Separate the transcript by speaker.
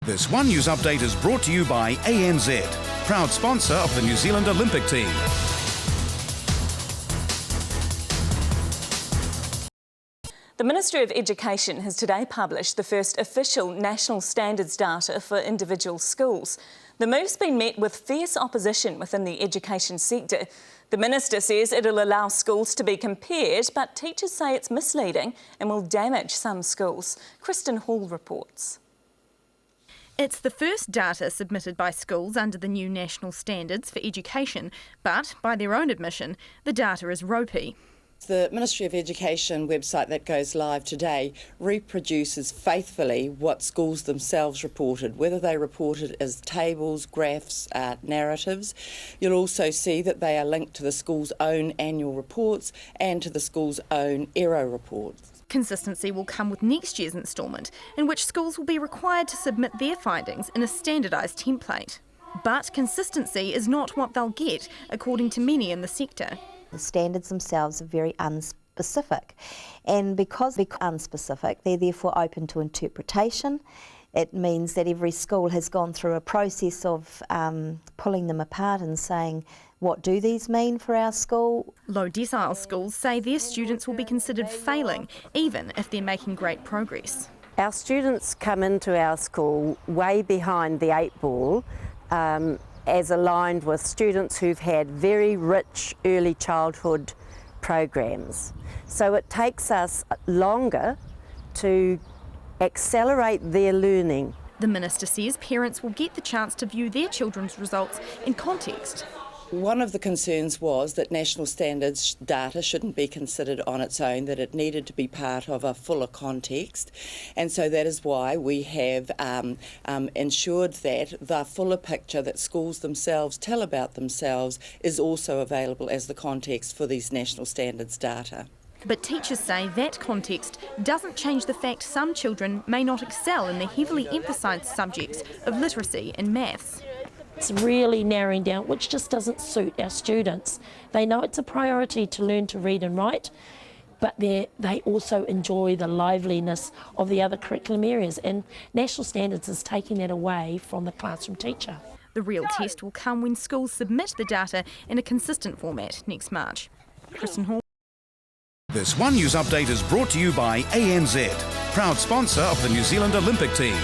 Speaker 1: This One News update is brought to you by ANZ, proud sponsor of the New Zealand Olympic team.
Speaker 2: The Ministry of Education has today published the first official national standards data for individual schools. The move's been met with fierce opposition within the education sector. The Minister says it'll allow schools to be compared, but teachers say it's misleading and will damage some schools. Kristen Hall reports.
Speaker 3: It's the first data submitted by schools under the new national standards for education, but by their own admission, the data is ropey.
Speaker 4: The Ministry of Education website that goes live today reproduces faithfully what schools themselves reported, whether they reported as tables, graphs, narratives. You'll also see that they are linked to the school's own annual reports and to the school's own ERO reports.
Speaker 3: Consistency will come with next year's instalment, in which schools will be required to submit their findings in a standardised template. But consistency is not what they'll get, according to many in the sector.
Speaker 5: The standards themselves are very unspecific, and because they're unspecific, they're therefore open to interpretation. It means that every school has gone through a process of pulling them apart and saying, what do these mean for our school?
Speaker 3: Low decile schools say their students will be considered failing, even if they're making great progress.
Speaker 6: Our students come into our school way behind the eight ball, as aligned with students who've had very rich early childhood programs. So it takes us longer to accelerate their learning.
Speaker 3: The Minister says parents will get the chance to view their children's results in context.
Speaker 4: One of the concerns was that national standards data shouldn't be considered on its own, that it needed to be part of a fuller context, and so that is why we have ensured that the fuller picture that schools themselves tell about themselves is also available as the context for these national standards data.
Speaker 3: But teachers say that context doesn't change the fact some children may not excel in the heavily emphasised subjects of literacy and maths.
Speaker 7: It's really narrowing down, which just doesn't suit our students. They know it's a priority to learn to read and write, but they also enjoy the liveliness of the other curriculum areas, and National Standards is taking that away from the classroom teacher.
Speaker 3: The real test will come when schools submit the data in a consistent format next March. Kristen Hall.
Speaker 1: This One News update is brought to you by ANZ, proud sponsor of the New Zealand Olympic team.